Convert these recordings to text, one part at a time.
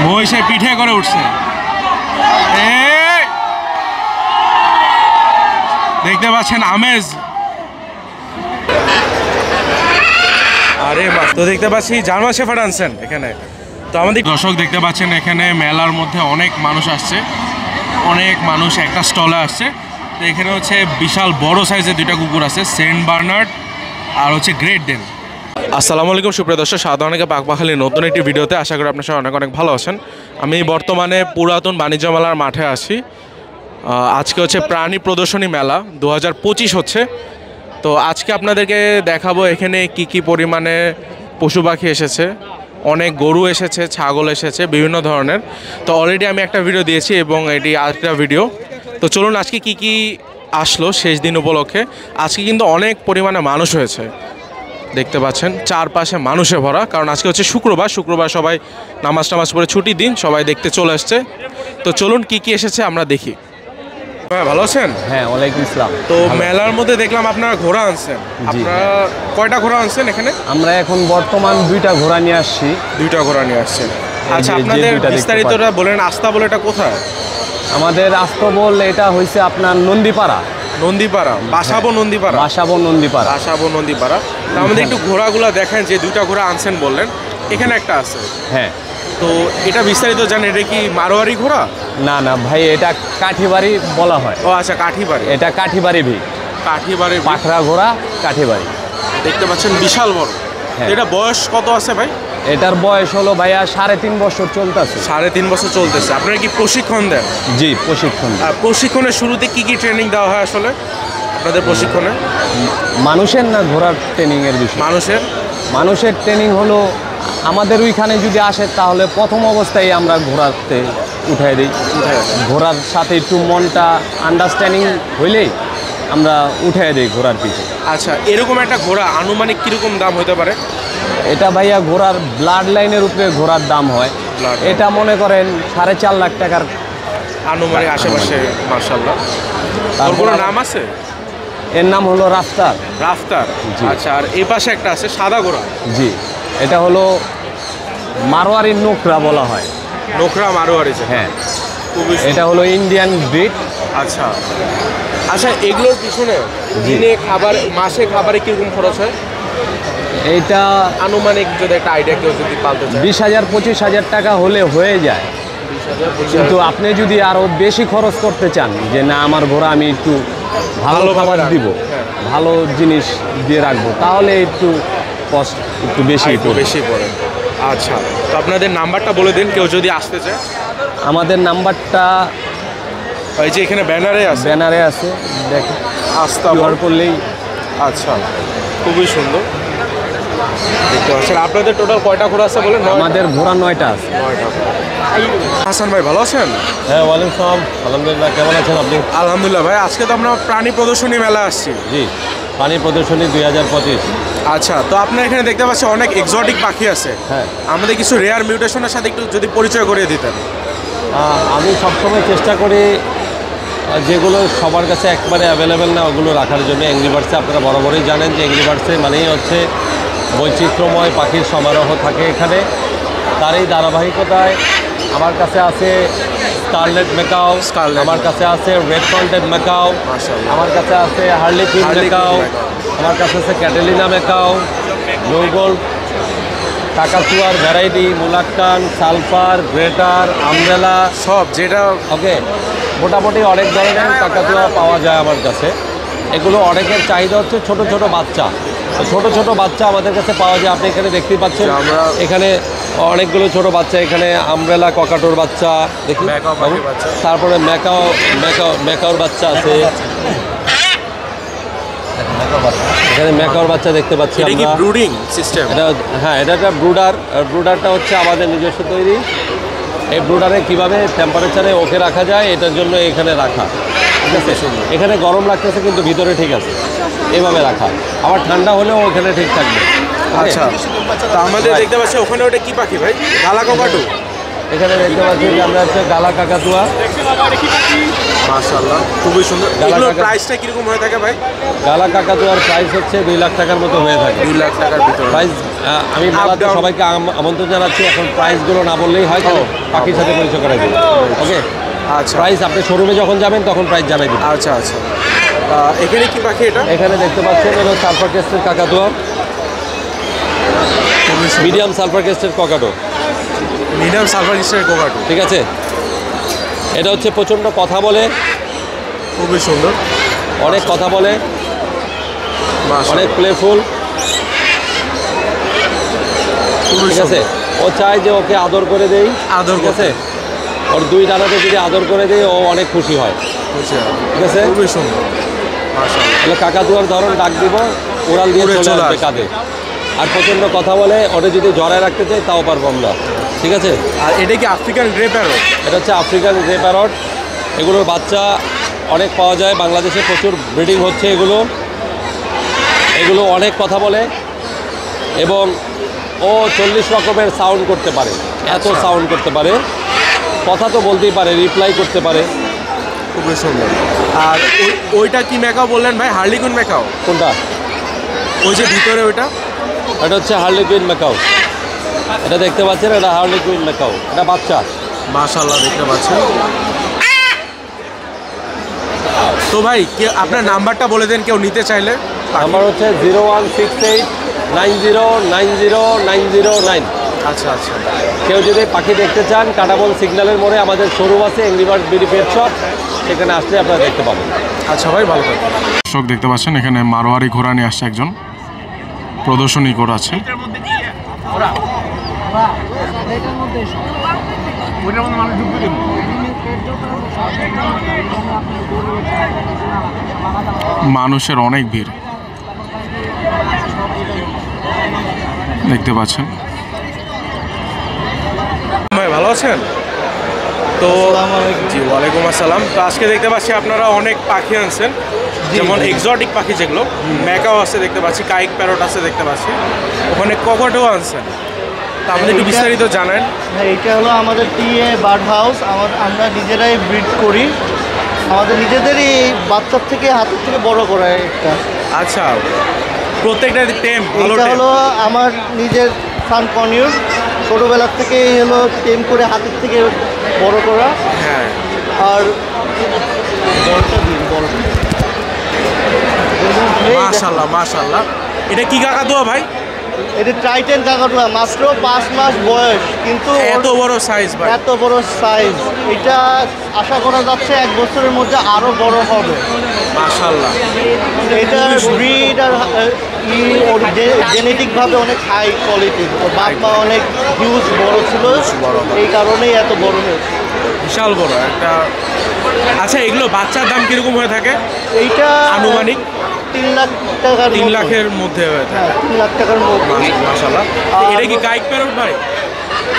মহিষে পিঠে করে উঠছে। দেখতে পাচ্ছেন আমেজ। আরে বাস, তো দেখতে পাচ্ছি জার্মান শেফার্ড আনছেন এখানে। তো আমাদের দর্শক দেখতে পাচ্ছেন এখানে মেলার মধ্যে অনেক মানুষ আসছে, অনেক মানুষ একটা স্টলে আসছে। তো এখানে হচ্ছে বিশাল বড় সাইজের দুইটা কুকুর আছে, সেন্ট বার্নার্ড আর হচ্ছে গ্রেট ডেন। আসসালামু আলাইকুম সুপ্রিয় দর্শক, সাধারণকে পাকপাখালির নতুন একটি ভিডিওতে আশা করি আপনার সবাই অনেক অনেক ভালো আছেন। আমি বর্তমানে পুরাতন বাণিজ্য মেলার মাঠে আছি। আজকে হচ্ছে প্রাণী প্রদর্শনী মেলা 2025 হচ্ছে। তো আজকে আপনাদেরকে দেখাবো এখানে কি কি পরিমাণে পশু পাখি এসেছে। অনেক গরু এসেছে, ছাগল এসেছে, বিভিন্ন ধরনের। তো অলরেডি আমি একটা ভিডিও দিয়েছি এবং এটি আরেকটা ভিডিও। তো চলুন আজকে কি কি আসলো শেষ দিন উপলক্ষে। আজকে কিন্তু অনেক পরিমাণে মানুষ হয়েছে, দেখতে পাচ্ছেন চারপাশে মানুষে ভরা। কারণ আজকে হচ্ছে শুক্রবার সবাই নামাজ টামাজ পড়ে ছুটির দিন, সবাই দেখতে চলে আসছে। তো চলুন কি কি এসেছে আমরা দেখি। হ্যাঁ, ভালো আছেন? হ্যাঁ, ওয়ালাইকুম আসসালাম। তো মেলার মধ্যে দেখলাম আপনারা ঘোড়া আনছেন। আপনারা কয়টা ঘোড়া আনছেন এখানে? আমরা এখন বর্তমান দুইটা ঘোড়া নিয়ে আসছি। দুইটা ঘোড়া নিয়ে আসছেন। আচ্ছা, আপনাদের বিস্তারিতটা বলেন। আস্তাবল এটা কোথায়? আমাদের আস্তাবল এটা হয়েছে আপনার নন্দীপাড়া। নন্দীপাড়া, বাসাবো নন্দীপাড়া। বাসাবো নন্দীপাড়া। বাসাবো নন্দীপাড়া। তা আমাদের একটু ঘোড়াগুলো দেখেন, যে দুইটা ঘোড়া আনছেন বললেন, এখানে একটা আছে। হ্যাঁ, তো এটা বিস্তারিত জানেন, এটা কি মারোয়ারি ঘোড়া? না না ভাই, এটা কাঠিবাড়ি বলা হয়। ও আচ্ছা, কাঠিবাড়ি। এটা কাঠিবাড়ি ভি, কাঠিবাড়ি পাখরা ঘোড়া কাঠিবাড়ি। দেখতে পাচ্ছেন বিশাল বড়। এটা বয়স কত আছে ভাই? এটার বয়স হলো ভাইয়া 3.5 বছর চলতেছে। 3.5 বছর চলতেছে। আপনারা কি প্রশিক্ষণ দেন? জি, প্রশিক্ষণ। প্রশিক্ষণের শুরুতে কি কি ট্রেনিং দেওয়া হয় আসলে আপনাদের প্রশিক্ষণে? মানুষের না ঘোড়ার ট্রেনিং এর বিষয়? মানুষের ট্রেনিং হলো আমাদের ওইখানে যদি আসে তাহলে প্রথম অবস্থায় আমরা ঘোড়াতে উঠাই দিই। ঘোড়ার সাথে একটু মনটা আন্ডারস্ট্যান্ডিং হইলেই আমরা উঠাই দিই ঘোড়ার পিঠে। আচ্ছা, এরকম একটা ঘোড়া আনুমানিক কীরকম দাম হতে পারে? এটা ভাইয়া ঘোড়ার ব্লাড লাইনের উপরে ঘোড়ার দাম হয়। এটা মনে করেন 4.5 লাখ টাকার আনুমানিক আশেপাশে। মাশাআল্লাহ। তার কোনো নাম আছে? এর নাম হলো রাফতার। রাফতার, আচ্ছা। আর এই পাশে একটা আছে সাদা ঘোড়া। জি, এটা হলো মারোয়ারি নোকরা বলা হয়। নোকরা মারোয়ারি? হ্যাঁ, এটা হলো ইন্ডিয়ান ব্রিড। আচ্ছা আচ্ছা, এগুলোর পিছনে দিনে খাবার, মাসে খাবারে কিরকম খরচ হয়? এইটা আনুমানিক যদি একটা আইডিয়া কেউ যদি পালতে চায়, 20,000-25,000 টাকা হলে হয়ে যায়। কিন্তু আপনি যদি আরো বেশি খরচ করতে চান, যে না আমার ঘোড়া আমি একটু ভালো খাবার দিব, ভালো জিনিস দিয়ে রাখবো, তাহলে একটু কস্ট একটু বেশি পড়ে। আচ্ছা, তো আপনাদের নাম্বারটা বলে দিন কেউ যদি আসতে চায়। আমাদের নাম্বারটা এই যে এখানে ব্যানারে আছে, দেখেন, আস্তাবল করলেই। আচ্ছা, খুবই সুন্দর দেখতে পাচ্ছেন। আপনাদের টোটাল কয়টা ঘোড়া আছে বলেন? আমাদের ঘোড়া 9টা আছে। 9টা। হাসান ভাই, ভালো আছেন? হ্যাঁ, ওয়ালাইকুম আসসালাম। আলহামদুলিল্লাহ, কেমন আছেন আপনি? আলহামদুলিল্লাহ ভাই। আজকে তো আমরা প্রাণী প্রদর্শনী মেলা আসছি। জি, প্রাণী প্রদর্শনী 2025। আচ্ছা, তো আপনার এখানে দেখতে পাচ্ছি অনেক এক্সোটিক পাখি আছে। হ্যাঁ, আমাদের কিছু রেয়ার মিউটেশনের সাথে একটু যদি পরিচয় করিয়ে দিতেন। আমি সবসময় চেষ্টা করি যেগুলো সবার কাছে একবারে অ্যাভেলেবেল না ওগুলো রাখার জন্য। অ্যাংরি বার্ডসে আপনারা বরাবরই জানেন যে অ্যাংরি বার্ডসে মানেই হচ্ছে বৈচিত্র্যময় পাখির সমারোহ থাকে এখানে। তার এই ধারাবাহিকতায় আমার কাছে আছে স্কারলেট ম্যাকাও, আমার কাছে আছে রেড ফ্রন্টেড ম্যাকাও, আমার কাছে আছে হার্লিকুইন ম্যাকাও, আমার কাছে আছে Catalina macaw, জৌগল, কাকাতুয়ার variety, মুলাক্কান, sulphur, greater, umbrella, সব যেটা ওকে, মোটামুটি অনেক ধরনের কাকাতুয়া পাওয়া যায় আমার কাছে। এগুলো অনেকের চাহিদা হচ্ছে ছোট ছোট বাচ্চা। ছোট বাচ্চা আমাদের কাছে পাওয়া যায়। আপনি এখানে দেখতেই পাচ্ছেন, এখানে অনেকগুলো ছোট বাচ্চা। এখানে আমব্রেলা ককাটোর বাচ্চা দেখি, তারপরে ম্যাকাওর বাচ্চা আছে। এখানে ম্যাকাওর বাচ্চা দেখতে পাচ্ছি আমরা। ব্রুডিং সিস্টেম এটা, হ্যাঁ, এটা একটা ব্রুডার। ব্রুডারটা হচ্ছে আমাদের নিজস্ব তৈরি। এই ব্রুডারে কীভাবে টেম্পারেচারে ওকে রাখা যায় এটার জন্য এখানে রাখা। ঠিক আছে, এখানে গরম লাগতেছে কিন্তু ভিতরে ঠিক আছে, এইভাবে রাখা। আবার ঠান্ডা হলেও ওখানে ঠিক থাকবে। আচ্ছা, তো আমাদের দেখতে পাচ্ছি ওখানে ওটা কি পাখি ভাই? কালা ককাটু? এখানে দেখতে পাচ্ছি যে আমরা হচ্ছে গালা কাকাতুয়া। মাশাআল্লাহ, খুবই সুন্দর। গালা এগুলোর কাকা- প্রাইসটা কিরকম হয়ে থাকে ভাই? গালা কাকাতুয়ার প্রাইস হচ্ছে 2 লাখ টাকার মতো হয়ে থাকে। 2 লাখ টাকার ভিতরে। প্রাইস আমি মেলাতে down। সবাইকে আমন্ত্রণ জানাচ্ছি। এখন প্রাইসগুলো না বললেই হয়, তাহলে পাখির সাথে পরিচয় করাই দিই। ওকে, আচ্ছা প্রাইস আপনি শোরুমে যখন যাবেন তখন প্রাইস জানাই দিন। আচ্ছা আচ্ছা। এখানে কি পাখি এটা? এখানে দেখতে পাচ্ছেন হলো সালফার ক্রেস্টের কাকাতুয়া, medium sulphur ক্রেস্টের ককাটো। Medium salwar star cockatoo. ঠিক আছে, এটা হচ্ছে প্রচণ্ড কথা বলে, খুবই সুন্দর। অনেক কথা বলে, মাশাআল্লাহ, অনেক প্লেফুল। খুবই ঠিক আছে, সুন্দর। ও চায় যে ওকে আদর করে দেই। আদর ঠিক আছে, ওর 2 ডানাতে যদি আদর করে দেই ও অনেক খুশি হয়। ঠিক আছে, খুবই সুন্দর। মাশাআল্লাহ, তাহলে কাকাতুয়ার ধরন ডাক দিব, উড়াল দিয়ে উড়ে চলে চলে আসবে আসবে। কাঁধে। আর প্রচণ্ড কথা বলে, ওটা যদি জড়ায় রাখতে চাই তাও পারবো আমরা। ঠিক আছে, আর এটা কি আফ্রিকান গ্রে প্যারট? এটা হচ্ছে আফ্রিকান গ্রে প্যারট। এগুলোর বাচ্চা অনেক পাওয়া যায় বাংলাদেশে, প্রচুর ব্রিডিং হচ্ছে। এগুলো অনেক কথা বলে এবং ও 40 রকমের সাউন্ড করতে পারে। এত আচ্ছা। সাউন্ড করতে পারে, কথা তো বলতেই পারে, রিপ্লাই করতে পারে। খুবই সুন্দর। আর ওইটা কি মেকাও বললেন ভাই? হার্লিকুইন মেকাও? কোনটা? ওই যে ভিতরে ওইটা? এটা হচ্ছে হার্লিকুইন ম্যাকাও। এটা দেখতে পাচ্ছেন, এটা হার্লিকুইন ম্যাকাও, এটা বাচ্চা। মাশাআল্লাহ, দেখতে পাচ্ছেন। তো ভাই আপনার নাম্বারটা বলে দেন কেউ নিতে চাইলে। নাম্বার হচ্ছে 01689090909। আচ্ছা আচ্ছা। কেউ যদি পাখি দেখতে চান, কাটাবন সিগন্যালের মোড়ে আমাদের শোরুম আছে, angry bird BD pet shop. সেখানে আসলে আপনারা দেখতে পাবেন। আচ্ছা ভাই, ভালো থাকবেন। দর্শক দেখতে পাচ্ছেন এখানে মারোয়ারি ঘোড়া নিয়ে আসছে একজন, প্রদর্শনী করাচ্ছে। মানুষের অনেক ভিড় দেখতে পাচ্ছেন। ভাই ভালো আছেন তো? জি, ওয়ালাইকুম আসসালাম। তো আজকে দেখতে পাচ্ছি আপনারা অনেক পাখি আনছেন, যেমন এক্সোটিক পাখি যেগুলো, ম্যাকাও আছে দেখতে পাচ্ছি, কাইক প্যারট আছে দেখতে পাচ্ছি, ওখানে ককাটেও আনছেন। তো আমাদের একটু বিস্তারিত জানেন। হ্যাঁ, এটা হলো আমাদের টিএ বার্ড হাউস। আমরা নিজেরাই ব্রিড করি, আমাদের নিজেদেরই বাচ্চার থেকে হাতের থেকে বড় করা একটা। আচ্ছা, প্রত্যেকটা টেম ভালো এটা টেম? হলো আমার নিজের সান কনিউর, ছোটোবেলার থেকেই হলো টেম করে হাতের থেকে বড় করা। হ্যাঁ। আর বড়টা দিন বড়টা। মাশাআল্লাহ মাশাআল্লাহ। এটা কি কাকাতুয়া ভাই? এটা ট্রাইটেন কাকাতুয়া, মাত্র 5 মাস বয়স, কিন্তু এত বড় সাইজ ভাই? এত বড় সাইজ। এটা আশা করা যাচ্ছে 1 বছরের মধ্যে আরো বড় হবে। মাশাআল্লাহ। এটা ব্রিড আর ওর জেনেটিক ভাবে অনেক হাই কোয়ালিটির। ওর বাপ মা অনেক হিউজ বড় ছিল, এই কারণেই এত বড় হয়েছে। বিশাল বড় একটা। আচ্ছা, এগুলো বাচ্চার দাম কিরকম হয়ে থাকে এইটা আনুমানিক? 3 লাখ টাকার 3 মতো। লাখের মধ্যে হয়ে থাকে। হ্যাঁ, 3 লাখ টাকার মতো। মাশাআল্লাহ। এটা কি কাইক প্যারট ভাই?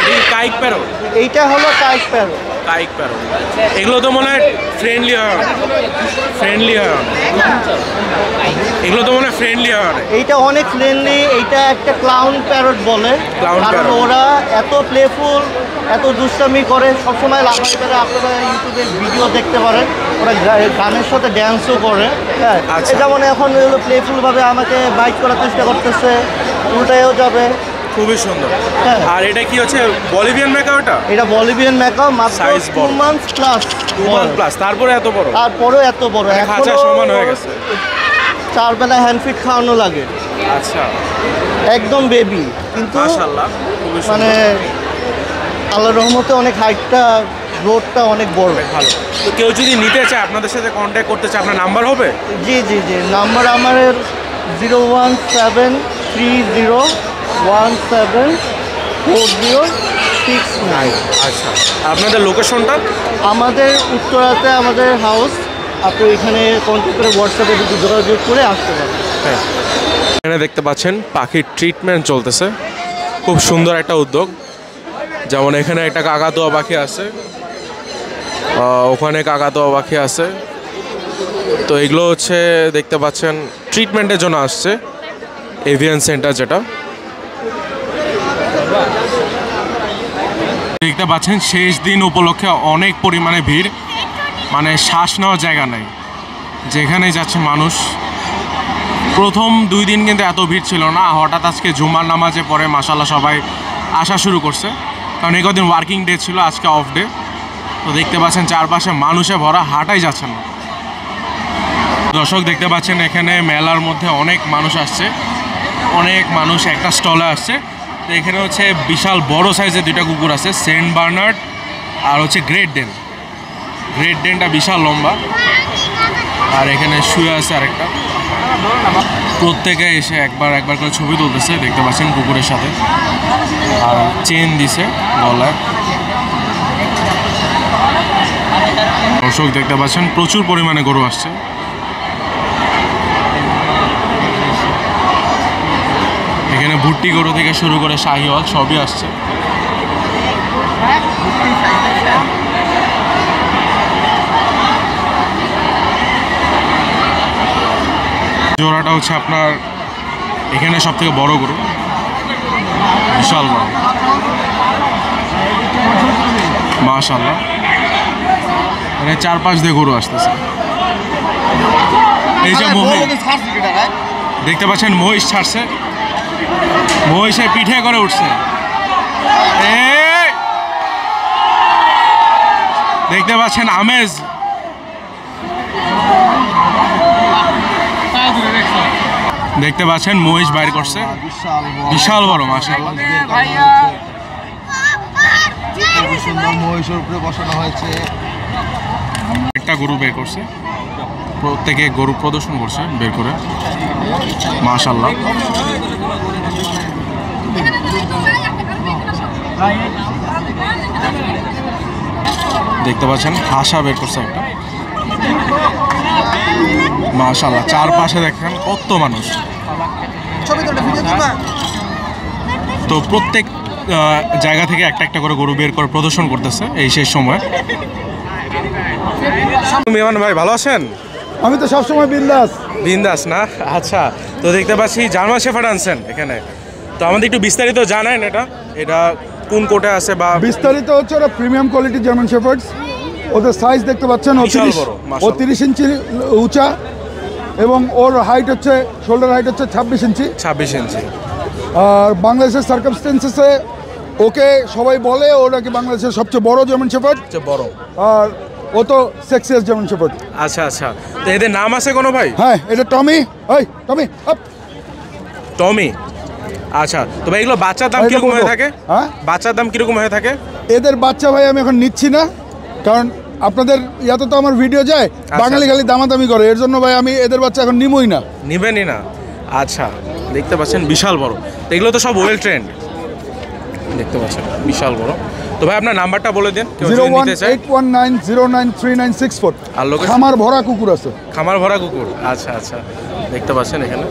এটা কি কাইক প্যারট? এইটা হলো কাইক প্যারট। কাইক প্যারট। এগুলো তো মনে হয় ফ্রেন্ডলি হয়, ফ্রেন্ডলি হয়, এগুলো তো মনে হয় ফ্রেন্ডলি হয়। এইটা অনেক ফ্রেন্ডলি। এইটা একটা ক্লাউন প্যারট বলে, Clown কারণ parrot। ওরা এত প্লেফুল, এত দুষ্টামি করে, সবসময় লাফাই করে। আপনারা ইউটিউবে ভিডিও দেখতে পারেন, ওরা গানের সাথে ড্যান্সও করে। হ্যাঁ, আচ্ছা। যেমন এখন প্লেফুলভাবে আমাকে বাইট করার চেষ্টা করতেছে, উল্টায়ও যাবে। খুবই সুন্দর। হ্যাঁ। আর এটা কি হচ্ছে বলিভিয়ান মেকা? ওটা এটা বলিভিয়ান ম্যাকাও, মাত্র Size 2 বড়। Months plus. 2 মান্থ প্লাস, তারপরে এত বড়? তারপরেও এত বড়। খাঁচা সমান হয়ে গেছে। 4 বেলা হ্যান্ড ফিড খাওয়ানো লাগে, আচ্ছা, একদম বেবি। কিন্তু মাশাআল্লাহ, খুবই সুন্দর। মানে আল্লাহর রহমতে অনেক হাইটটা, গ্রোথটা অনেক বড়। ভালো। তো কেউ যদি নিতে চায়, আপনাদের সাথে কন্ট্যাক্ট করতে চায়, আপনার নাম্বার হবে? জি জি জি, নাম্বার আমার 01730174069। আচ্ছা, আপনাদের লোকেশনটা? আমাদের উত্তরাতে আমাদের হাউস। আপনি এখানে কন্ট্যাক্ট করে হোয়াটসঅ্যাপে যোগাযোগ করে আসতে পারেন। হ্যাঁ। এখানে দেখতে পাচ্ছেন পাখির ট্রিটমেন্ট চলতেছে, খুব সুন্দর একটা উদ্যোগ। যেমন এখানে একটা কাকাতুয়া পাখি আছে, ওখানে কাকাতুয়া পাখি আছে। তো এগুলো হচ্ছে দেখতে পাচ্ছেন ট্রিটমেন্টের জন্য আসছে, এভিয়ান সেন্টার যেটা। দেখতে পাচ্ছেন শেষ দিন উপলক্ষে অনেক পরিমাণে ভিড়, মানে শ্বাস নেওয়ার জায়গা নাই, যেখানেই যাচ্ছে মানুষ। প্রথম 2 দিন কিন্তু এত ভিড় ছিল না, হঠাৎ আজকে জুমার নামাজে পরে মাশাআল্লাহ সবাই আসা শুরু করছে, কারণ এই কদিন ওয়ার্কিং ডে ছিল, আজকে অফ ডে। তো দেখতে পাচ্ছেন চারপাশে মানুষে ভরা, হাঁটাই যাচ্ছে না। দর্শক দেখতে পাচ্ছেন এখানে মেলার মধ্যে অনেক মানুষ আসছে, অনেক মানুষ একটা স্টলে আসছে। তো এখানে হচ্ছে বিশাল বড় সাইজের 2টা কুকুর আছে, সেন্ট বার্নার্ড আর হচ্ছে গ্রেট ডেন। গ্রেট ডেনটা বিশাল লম্বা, আর এখানে শুয়ে আছে আরেকটা। প্রত্যেকে এসে একবার করে ছবি তুলতেছে, দেখতে পাচ্ছেন কুকুরের সাথে, আর চেন দিছে গলায়। দর্শক দেখতে পাচ্ছেন প্রচুর পরিমাণে গরু আসছে। এখানে ভুট্টি গরু থেকে শুরু করে শাহিওয়াল সবই আসছে। জোড়াটা হচ্ছে আপনার এখানে সব থেকে বড় গরু, বিশাল বড়, মাশাআল্লাহ। মানে 4-5 দিয়ে গরু আসতেছে। এই যে মহিষ দেখতে পাচ্ছেন, মহিষ ছাড়ছে, মহিষে পিঠে করে উঠছে। দেখতে পাচ্ছেন আমেজ, দেখতে পাচ্ছেন মহিষ বাইর করছে, বিশাল বড় মাশাআল্লাহ। মহিষের উপরে বসানো হয়েছে, একটা গরু বের করছে, প্রত্যেকে গরু প্রদর্শন করছে বের করে, মাশাআল্লাহ। দেখতে পাচ্ছেন হাসা বের করছে একটা, মাশাআল্লাহ। চারপাশে দেখেন কত মানুষ। তো প্রত্যেক জায়গা থেকে একটা করে গরু বের করে প্রদর্শন করতেছে এই শেষ সময়। মেহমান ভাই ভালো আছেন? আমি তো সবসময় বিন্দাস। বিন্দাস না? আচ্ছা। তো দেখতে পাচ্ছি জার্মান শেফার্ড আনছেন এখানে, তো আমাদের একটু বিস্তারিত জানান এটা কোন কোটে আছে বা বিস্তারিত হচ্ছে ওরা প্রিমিয়াম কোয়ালিটি জার্মান শেফার্ডস। ওদের সাইজ দেখতে পাচ্ছেন, ও 30 ইঞ্চি উঁচা, এবং ওর হাইট হচ্ছে, শোল্ডার হাইট হচ্ছে 26 ইঞ্চি। 26 ইঞ্চি। আর বাংলাদেশের সার্কামস্টেন্সেসে ওকে সবাই বলে ওর নাকি বাংলাদেশের সবচেয়ে বড় জার্মান শেফার্ড, সবচেয়ে বড়। আর ও তো সেক্সিয়াস জার্মান শেফার্ড। আচ্ছা আচ্ছা। তো এদের নাম আছে কোনো ভাই? হ্যাঁ, এটা টমি। টমি আপ। টমি। আচ্ছা। তো ভাই এগুলো বাচ্চার দাম কিরকম হয়ে থাকে? হ্যাঁ, বাচ্চার দাম কিরকম হয়ে থাকে? এদের বাচ্চা ভাই আমি এখন নিচ্ছি না, কারণ আপনাদের ইয়াতে তো আমার ভিডিও যায়, বাঙালি খালি দামাদামি করে, এর জন্য ভাই আমি এদের বাচ্চা এখন নিবই না। নিবেনই না? আচ্ছা। দেখতে পাচ্ছেন বিশাল বড়, তো এগুলো তো সব ওয়েল ট্রেন্ড, দেখতে পাচ্ছেন বিশাল বড়। তো ভাই আপনার নাম্বারটা বলে দিন। 01819093964। আর লোকেশন? খামার ভরা কুকুর আছে। খামার ভরা কুকুর। আচ্ছা আচ্ছা। দেখতে পাচ্ছেন এখানে।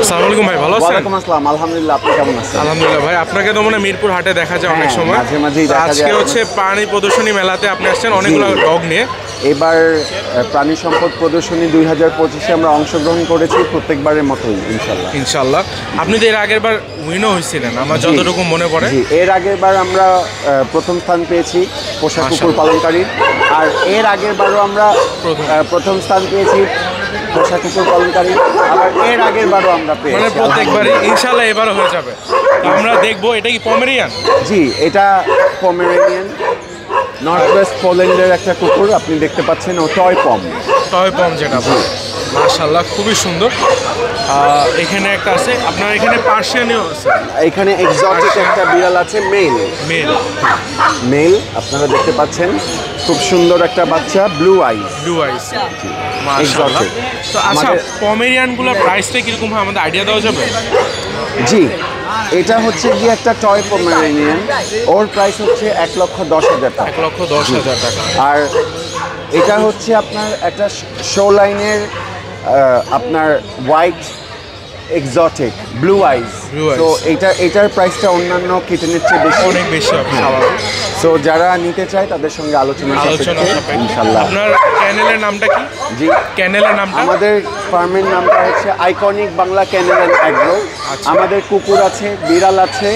আসসালামু আলাইকুম ভাই, ভালো আছেন? ওয়ালাইকুম আসসালাম, আলহামদুলিল্লাহ। আপনি কেমন আছেন? আলহামদুলিল্লাহ ভাই। আপনাকে তো মনে মিরপুর হাটে দেখা যায় অনেক সময়, মাঝে মাঝেই দেখা যায়। আজকে হচ্ছে প্রাণী প্রদর্শনী মেলাতে আপনি আসছেন অনেকগুলো ডগ নিয়ে। এবার প্রাণী সম্পদ প্রদর্শনী 2025-এ আমরা অংশগ্রহণ করেছি প্রত্যেকবারের মতোই ইনশাল্লাহ। ইনশাল্লাহ। আপনি তো এর আগের বার উইনও হয়েছিলেন আমার যতটুকু মনে পড়ে। জি, এর আগের বার আমরা প্রথম স্থান পেয়েছি পোষা কুকুর পালনকারীর, আর এর আগের বারও আমরা প্রথম স্থান পেয়েছি পোষা কুকুর পালনকারী, আবার এর আগের বারও আমরা পেয়েছি। মানে প্রত্যেকবারই ইনশাল্লাহ এবারও হয়ে যাবে। তো আমরা দেখবো এটা কি পমেরিয়ান? জি, এটা পমেরেনিয়ান, নর্থ ওয়েস্ট পোল্যান্ডের একটা কুকুর আপনি দেখতে পাচ্ছেন, ও টয় পম। টয় পম যেটা, মাশাআল্লাহ খুবই সুন্দর। এখানে একটা আছে, আপনার এখানে পার্সিয়ানও আছে। এখানে এক্সোটিক একটা বিড়াল আছে, মেল আপনারা দেখতে পাচ্ছেন, খুব সুন্দর একটা বাচ্চা, ব্লু আইস। মাশাআল্লাহ। তো আচ্ছা, পমেরিয়ানগুলোর প্রাইসটা কিরকম হয় আমাদের আইডিয়া দেওয়া যাবে? জি, এটা হচ্ছে গিয়ে একটা টয় পমেরিয়ান, ওর প্রাইস হচ্ছে 1,10,000 টাকা। 1,10,000 টাকা। আর এটা হচ্ছে আপনার একটা শো লাইনের আপনার হোয়াইট এক্সোটিক ব্লু আইস। তো এটার প্রাইসটা অন্যান্য কিটেনের চেয়ে বেশি, অনেক বেশি হবে। সো যারা নিতে চায় তাদের সঙ্গে আলোচনা ইনশাল্লাহ। আপনার ক্যানেলের নামটা কি? জি, ক্যানেলের নামটা? আমাদের ফার্মের নামটা হচ্ছে iconic Bangla kennel and agro. আমাদের কুকুর আছে, বিড়াল আছে,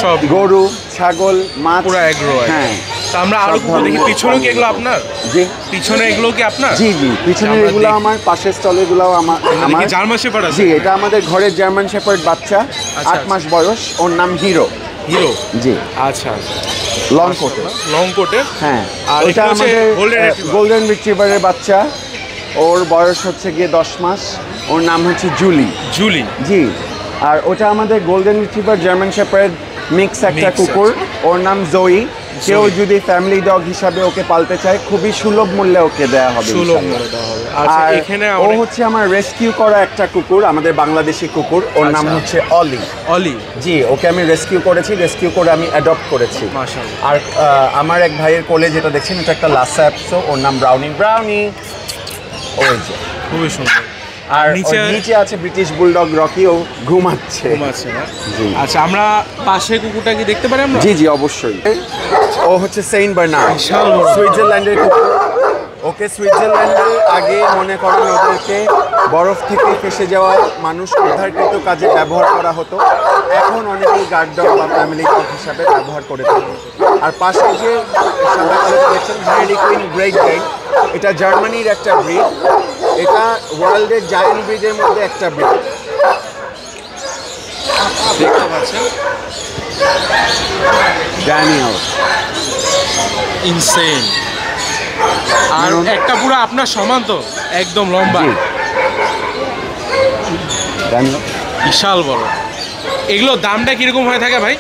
সব গরু, ছাগল, মাছ, পুরো এগ্রো। হ্যাঁ। তো আমরা আরো সব কুকুর দেখি, ধরনের পিছনে কি এগুলো আপনার? জি পিছনে এগুলো কি আপনার? জি জি, পিছনের আমরা এগুলো দেখি। আমার, পাশের স্টলেগুলোও আমার। এখানে কি জার্মান শেফার্ড আছে? জি, এটা আমাদের ঘরের জার্মান শেফার্ড বাচ্চা, আচ্ছা, 8 মাস বয়স, ওর নাম হিরো। হিরো। জি, আচ্ছা আচ্ছা, লং কোটে। লং কোটের। হ্যাঁ, আর ওটা এটা হচ্ছে আমাদের golden retriever। গোল্ডেন রিট্রিভারের বাচ্চা, ওর বয়স হচ্ছে গিয়ে 10 মাস, ওর নাম হচ্ছে জুলি। জুলি। জি, আর ওটা আমাদের golden retriever German shepherd mix একটা Mix, কুকুর, ওর নাম জয়ী। কেউ জয়ী। যদি ফ্যামিলি ডগ হিসাবে ওকে পালতে চায়, খুবই সুলভ মূল্যে ওকে দেওয়া হবে সুলভ ইনশাআল্লাহ। মূল্যে দেওয়া হবে। আচ্ছা, আর এখানে ও অনেক- হচ্ছে আমার রেস্কিউ করা একটা কুকুর, আমাদের বাংলাদেশি কুকুর, ওর নাম আচ্ছা। হচ্ছে অলি। অলি। জি, ওকে আমি রেস্কিউ করেছি, রেস্কিউ করে আমি অ্যাডপ্ট করেছি। মাশাআল্লাহ। আর আমার এক ভাইয়ের কোলে যেটা দেখছেন, এটা একটা লাসা অ্যাপসো, ওর নাম ব্রাউনি। ব্রাউনি ওই যে। খুবই সুন্দর। আর নিচে- ওর নিচে আছে ব্রিটিশ বুলডগ রকি, ও ঘুমাচ্ছে। ঘুমাচ্ছে না? জি। আচ্ছা, আমরা পাশে কুকুরটা কি দেখতে পারি আমরা? জি জি, অবশ্যই। ও হচ্ছে সেইন্ট বার্নার্ড, বিশাল বড়। সুইজারল্যান্ডের কুকুর। ওকে সুইজারল্যান্ডে আগে মনে করেন ওদেরকে বরফ থেকে ফেসে যাওয়া মানুষ উদ্ধারকৃত কাজে ব্যবহার করা হতো, এখন অনেকেই গার্ড ডগ বা ফ্যামিলি ডগ হিসাবে ব্যবহার করে থাকে। আর পাশে যে সাদা কালো দেখছেন, হার্লি কুইন গ্রেট ডেন, এটা জার্মানির একটা ব্রিড, এটা ওয়ার্ল্ডের জায়ান্ট ব্রিডের মধ্যে একটা ব্রিড। দেখতে পাচ্ছেন, ড্যানিয়েল। ইনসেন। আর একটা পুরো আপনার সমান তো, একদম লম্বা, জি। ড্যানিয়েল। বিশাল বড়। এগুলো দামটা কিরকম হয়ে থাকে ভাই?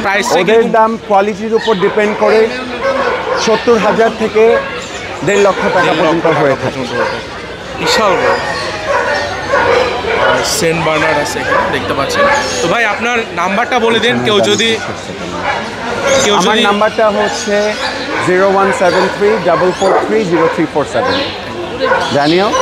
প্রাইস ওদের দাম কোয়ালিটির উপর ডিপেন্ড করে 70,000 থেকে 1.5 লক্ষ টাকা পর্যন্ত হয়ে থাকে। বিশাল বড়। আর সেন্ট বার্নার্ড আছে এখানে দেখতে পাচ্ছেন। তো ভাই আপনার নাম্বারটা বলে দিন, কেউ যদি আমার নাম্বারটা হচ্ছে 0173 443 0347। জানিও।